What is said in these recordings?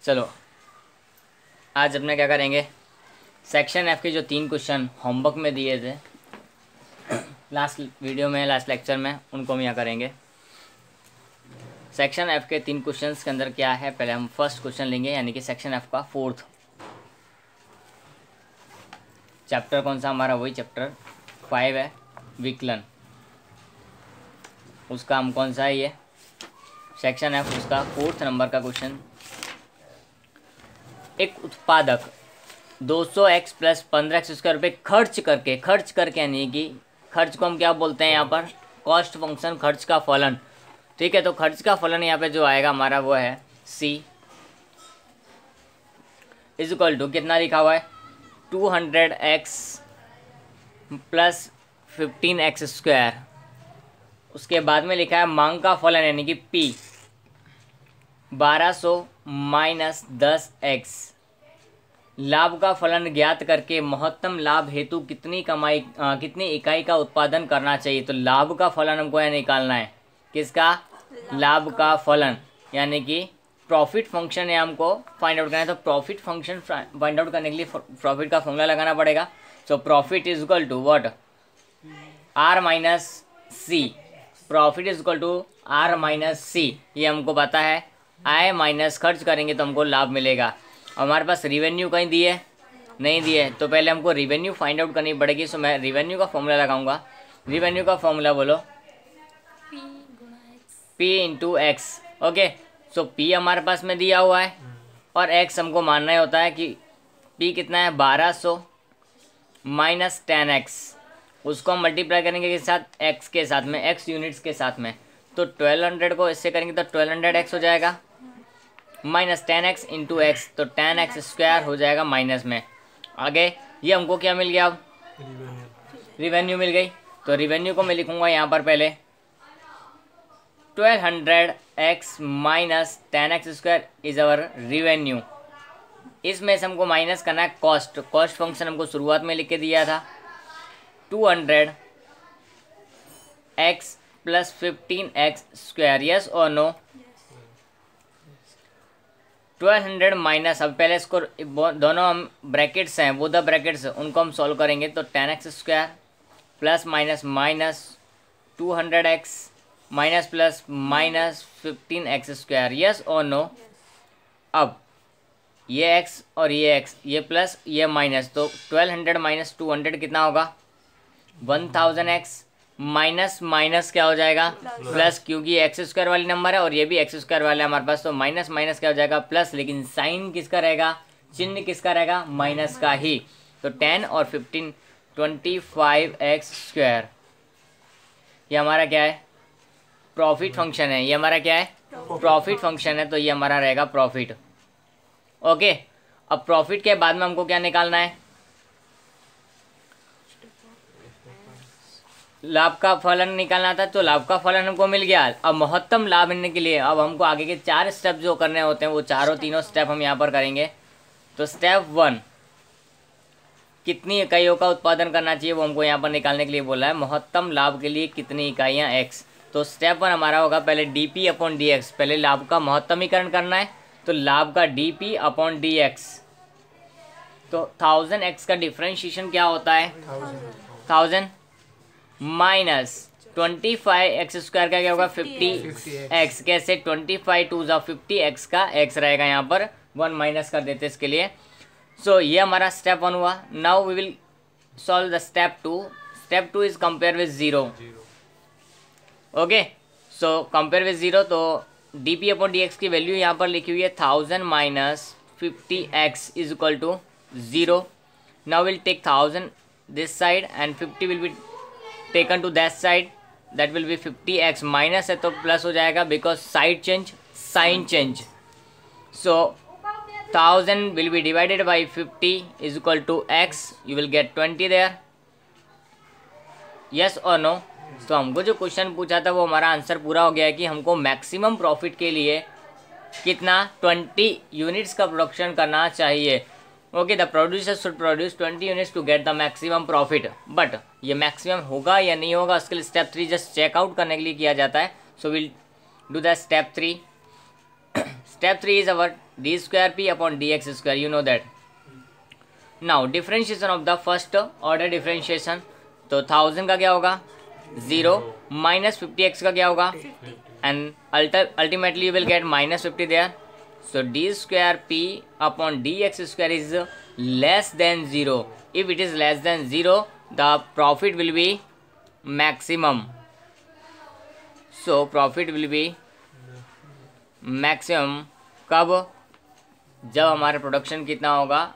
चलो आज अपने क्या करेंगे, सेक्शन एफ के जो 3 क्वेश्चन होमवर्क में दिए थे लास्ट वीडियो में, लास्ट लेक्चर में, उनको हम यहाँ करेंगे। सेक्शन एफ के 3 क्वेश्चंस के अंदर क्या है, पहले हम फर्स्ट क्वेश्चन लेंगे, यानी कि सेक्शन एफ का 4th चैप्टर। कौन सा हमारा? वही चैप्टर 5 है, विकलन। उसका हम कौन सा है, ये सेक्शन एफ, उसका 4th नंबर का क्वेश्चन। एक उत्पादक 200x प्लस 15x² रुपये खर्च करके यानी कि खर्च को हम क्या बोलते हैं यहाँ पर? कॉस्ट फंक्शन, खर्च का फलन। ठीक है, तो खर्च का फलन यहाँ पे जो आएगा हमारा वो है C इज इक्वल टू, कितना लिखा हुआ है? 200x plus 15x²। उसके बाद में लिखा है मांग का फलन यानी कि P 1200 माइनस 10x। लाभ का फलन ज्ञात करके महत्तम लाभ हेतु कितनी इकाई का उत्पादन करना चाहिए। तो लाभ का फलन हमको यहाँ निकालना है। किसका? लाभ का फलन, यानी कि प्रॉफिट फंक्शन है, हमको फाइंड आउट करना है। तो प्रॉफिट फंक्शन फाइंड आउट करने के लिए प्रॉफिट का फॉर्मूला लगाना पड़ेगा। So profit is equal to what? R minus C। Profit is equal to R minus C, ये हमको पता है। आय माइनस खर्च करेंगे तो हमको लाभ मिलेगा। हमारे पास रिवेन्यू कहीं दी है? नहीं दी है, तो पहले हमको रिवेन्यू फाइंड आउट करनी पड़ेगी। सो मैं रिवेन्यू का फॉर्मूला लगाऊंगा। रिवेन्यू का फॉर्मूला बोलो, P इंटू एक्स। ओके, सो P हमारे पास में दिया हुआ है और x हमको मानना ही होता है कि P कितना है? 1200 माइनस 10x। उसको हम मल्टीप्लाई करेंगे किस साथ? x के साथ में, x यूनिट्स के साथ में। तो 1200 को इससे करेंगे तो 1200x हो जाएगा, माइनस 10x इंटू एक्स, तो 10x² हो जाएगा माइनस में। आगे ये हमको क्या मिल गया? अब रिवेन्यू मिल गई। तो रिवेन्यू को मैं लिखूंगा यहाँ पर पहले 1200x minus 10x² is our revenue. इसमें से हमको माइनस करना है कॉस्ट। कॉस्ट फंक्शन हमको शुरुआत में लिख के दिया था 200x प्लस 15x²। यस और नो? 1200 माइनस, अब पहले इसको दोनों हम ब्रैकेट्स हैं, वो द ब्रैकेट्स, उनको हम सॉल्व करेंगे। तो 10x² plus minus minus 200x minus plus minus 15x²। Yes और नो? अब ये x और ये x, ये प्लस ये माइनस, तो 1200 माइनस 200 कितना होगा? 1000x माइनस माइनस क्या हो जाएगा? प्लस, क्योंकि x² वाली नंबर है और ये भी x² वाला है हमारे पास, तो माइनस माइनस क्या हो जाएगा? प्लस। लेकिन साइन किसका रहेगा? चिन्ह किसका रहेगा? माइनस का ही। तो 10 और 15 25x²। ये हमारा क्या है? प्रॉफिट फंक्शन है। ये हमारा क्या है? प्रॉफिट फंक्शन है। तो ये हमारा रहेगा प्रॉफिट। ओके, अब प्रॉफिट के बाद में हमको क्या निकालना है? लाभ का फलन निकालना था। तो लाभ का फलन हमको मिल गया। अब महत्तम लाभ मिलने के लिए अब हमको आगे के 4 स्टेप जो करने होते हैं, वो तीनों स्टेप हम यहाँ पर करेंगे। तो स्टेप 1, कितनी इकाइयों का उत्पादन करना चाहिए, वो हमको यहाँ पर निकालने के लिए बोला है। महत्तम लाभ के लिए कितनी इकाइयाँ x। तो स्टेप 1 हमारा होगा पहले dp अपॉन dx। पहले लाभ का महत्तमीकरण करना है, तो लाभ का dp अपॉन dx। तो 1000x का डिफ्रेंशिएशन क्या होता है? 1000 माइनस 25x² का क्या होगा? 50x। कैसे? 25 2 50x का x रहेगा, यहाँ पर 1 माइनस कर देते इसके लिए। सो ये हमारा स्टेप 1 हुआ। Now we will solve the step 2। Step 2 is compare with 0। Okay, so compare with 0, तो dp अपॉन dx की वैल्यू यहाँ पर लिखी हुई है 1000 minus 50x is equal to 0। Now will take 1000 this side and 50 will be taken to that side, that will be 50x। Minus है तो plus हो जाएगा, because side change, sign change. So 1000 will be divided by 50 is equal to x, you will get 20 there. Yes और no? तो हमको जो question पूछा था वो हमारा आंसर पूरा हो गया है कि हमको मैक्सिमम प्रॉफिट के लिए कितना? 20 यूनिट्स का प्रोडक्शन करना चाहिए। Okay, the producer should produce 20 units to get the maximum profit. But ये मैक्सिमम होगा या नहीं होगा, उसके लिए स्टेप 3 जस्ट चेकआउट करने के लिए किया जाता है। So will do the step 3। Step 3 is our D square P upon D X square, you know that. Now differentiation of the first order differentiation, तो 1000 का क्या होगा 0 माइनस 50x का क्या होगा, and ultimately you will get minus 50 there. So D square P upon D X square is less than 0. If it is less than 0 the profit will be maximum. So profit will be maximum कब, जब हमारा production कितना होगा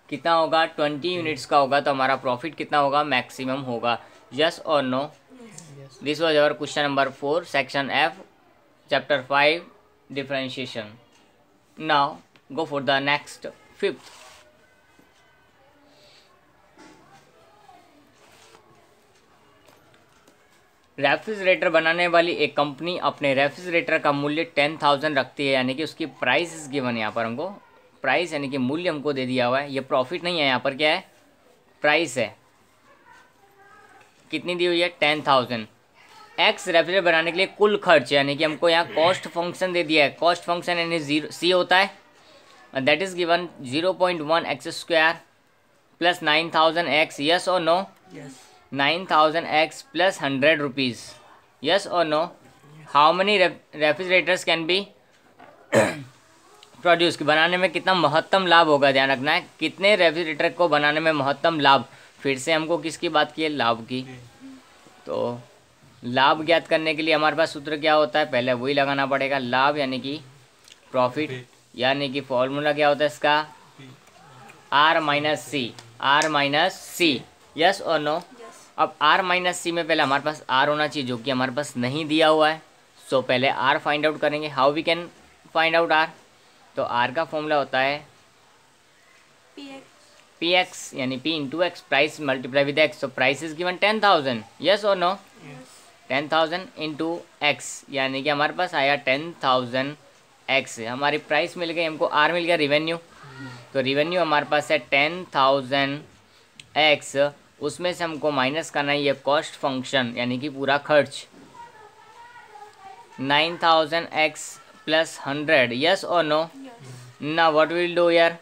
20 units का होगा, तो हमारा profit कितना होगा, मैक्सिमम होगा. यस और no. This was our question number 4 section F chapter 5 differentiation. Now go for the next 5th. Refrigerator बनाने वाली एक कंपनी अपने रेफ्रिजरेटर का मूल्य 10,000 रखती है, यानी कि उसकी प्राइस इज गिवन. यहाँ पर हमको प्राइस यानी कि मूल्य हमको दे दिया हुआ है, ये प्रॉफिट नहीं है, यहाँ पर क्या है प्राइस है. कितनी दी हुई है 10,000. एक्स रेफ्रिजरेटर बनाने के लिए कुल खर्च, यानी कि हमको यहाँ कॉस्ट फंक्शन दे दिया है. कॉस्ट फंक्शन यानी 0 सी होता है, that is given 0.1 x square plus 9,000 x. Yes और no. 9,000 x plus 100 rupees. Yes और no. How many refrigerators can be produce, बनाने में कितना महत्तम लाभ होगा, ध्यान रखना है कितने रेफ्रिजरेटर को बनाने में महत्तम लाभ. फिर से हमको किसकी बात की है, लाभ की. तो लाभ ज्ञात करने के लिए हमारे पास सूत्र क्या होता है, पहले वही लगाना पड़ेगा. लाभ यानी कि प्रॉफिट, यानी कि फॉर्मूला क्या होता है इसका, R minus C. R minus C. Yes और नो. अब आर माइनस सी में पहले हमारे पास आर होना चाहिए, जो कि हमारे पास नहीं दिया हुआ है. सो पहले आर फाइंड आउट करेंगे. How we can find out R, तो आर का फॉर्मूला होता है पी एक्स, यानी P into X, price multiply with X. तो प्राइस इज गिवन 10,000. यस और नो. 10,000 इंटू एक्स, यानी कि हमारे पास आया 10,000 एक्स. हमारी प्राइस मिल गई, हमको आर मिल गया रिवेन्यू. तो रिवेन्यू हमारे पास है 10,000 एक्स, उसमें से हमको माइनस करना है ये कॉस्ट फंक्शन, यानी कि पूरा खर्च 9,000 एक्स प्लस 100. यस और नो. ना व्हाट विल डू यार,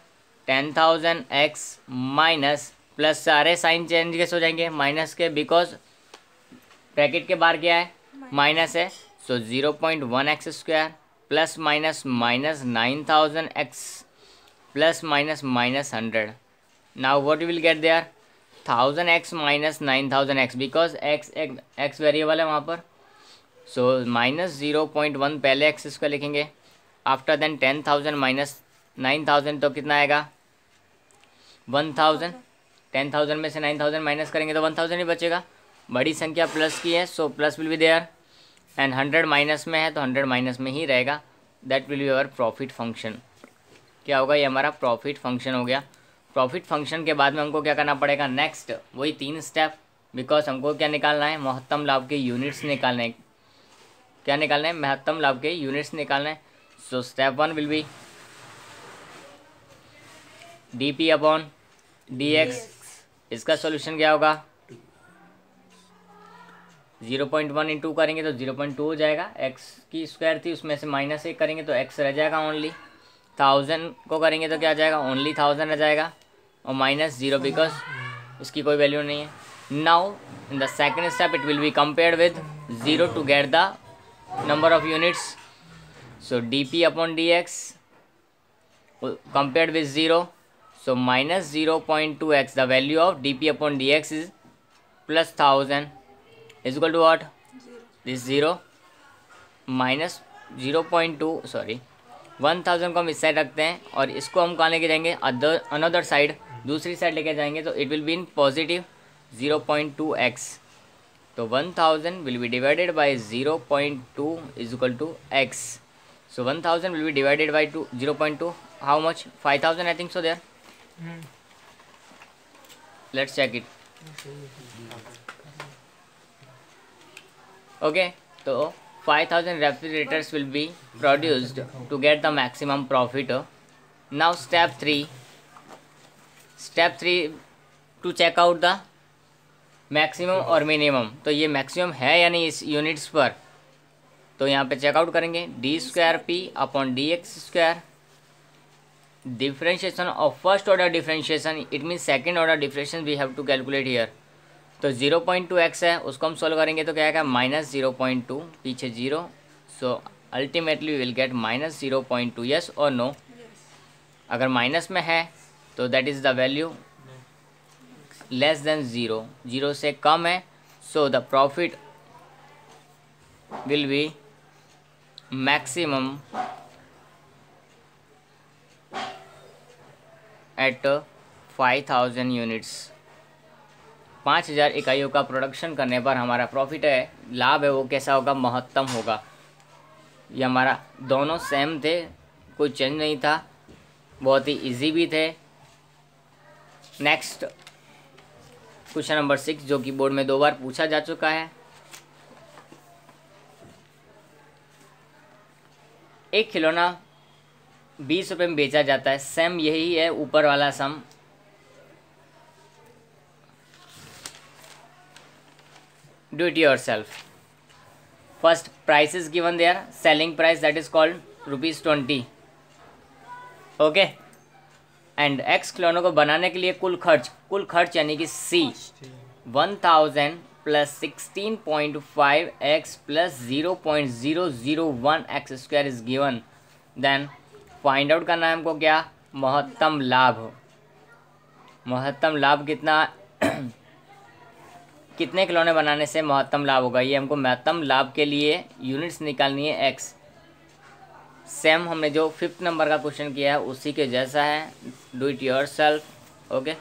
10,000 एक्स माइनस प्लस, सारे साइन चेंज कैसे हो जाएंगे माइनस के, बिकॉज ब्रैकेट के बाहर क्या है माइनस है. So 0.1 x square plus minus minus 9,000 x plus minus minus 100. Now what will get there, 1000 X minus 9,000 X, because X variable है वहाँ पर. सो माइनस 0.1 पहले एक्स स्क्वायर लिखेंगे, आफ्टर देन 10,000 माइनस 9,000, तो कितना आएगा 1,000. 10,000 में से 9,000 माइनस करेंगे तो 1,000 ही बचेगा. बड़ी संख्या प्लस की है, so plus will be there, and 100 minus में है तो 100 माइनस में ही रहेगा. That will be our profit function. क्या होगा, ये हमारा प्रॉफिट फंक्शन हो गया. प्रॉफिट फंक्शन के बाद में हमको क्या करना पड़ेगा, नेक्स्ट वही 3 स्टेप, बिकॉज हमको क्या निकालना है, महत्तम लाभ के यूनिट्स निकालने हैं. क्या निकालना है, महत्तम लाभ के यूनिट्स निकालना है. So step 1 will be D P upon D x. इसका सॉल्यूशन क्या होगा, 0.1 इंटू करेंगे तो 0.2 हो जाएगा. एक्स की स्क्वायर थी, उसमें से माइनस 1 करेंगे तो एक्स रह जाएगा ओनली. 1000 को करेंगे तो क्या आ जाएगा, ओनली 1000 रह जाएगा, और माइनस 0 बिकॉज इसकी कोई वैल्यू नहीं है. Now in the second step it will be compared with 0 to get the number of units. So D P upon D X compared with 0. So minus 0.2 X, the value of D P upon D X is plus 1000 is equal to what, this 0 minus 0.2, sorry 1000 को हम इस side रखते हैं, और इसको हम कहाँ लेके जाएंगे, अनदर साइड, दूसरी साइड लेके जाएंगे, तो it will be in positive 0.2 X. तो 1000 will be divided by 0.2 is equal to X. So 1000 will be divided by 0.2, how much, 5000 I think so there. Let's check it. Okay, तो 5,000 refrigerators will be produced to get the maximum profit. Now step 3 to check out the maximum और minimum. तो ये maximum है या नहीं इस units पर, तो यहाँ पे चेकआउट करेंगे D square P upon D X square differentiation of first order differentiation, it mean second order differentiation we have to calculate here. तो 0.2x है, उसको हम सोल्व करेंगे तो क्या आएगा -0.2, पीछे 0, so ultimately will get -0.2। Yes और नो? अगर माइनस में है तो that is the value less than 0, 0 से कम है, so the profit will be maximum at 5000 units. 5000 इकाइयों का प्रोडक्शन करने पर हमारा प्रॉफिट है, लाभ है, वो कैसा होगा? महत्तम होगा। ये हमारा दोनों सेम थे, कोई चेंज नहीं था, बहुत ही इजी भी थे। नेक्स्ट क्वेश्चन नंबर 6 जो कि बोर्ड में 2 बार पूछा जा चुका है। एक खिलौना 20 रुपये में बेचा जाता है, सेम यही है ऊपर वाला sum. Do it yourself. First price is given there, selling price that is called ₹20। Okay, and x खिलौनों को बनाने के लिए कुल खर्च यानी कि C 1000 plus 16.5x plus 0.001 x² is given. Then find out करना है हमको क्या? महत्तम लाभ। महत्तम लाभ कितना कितने खिलौने बनाने से महत्तम लाभ होगा, ये हमको महत्तम लाभ के लिए यूनिट्स निकालनी है x। सेम हमने जो 5th नंबर का क्वेश्चन किया है उसी के जैसा है, डू इट योरसेल्फ। ओके।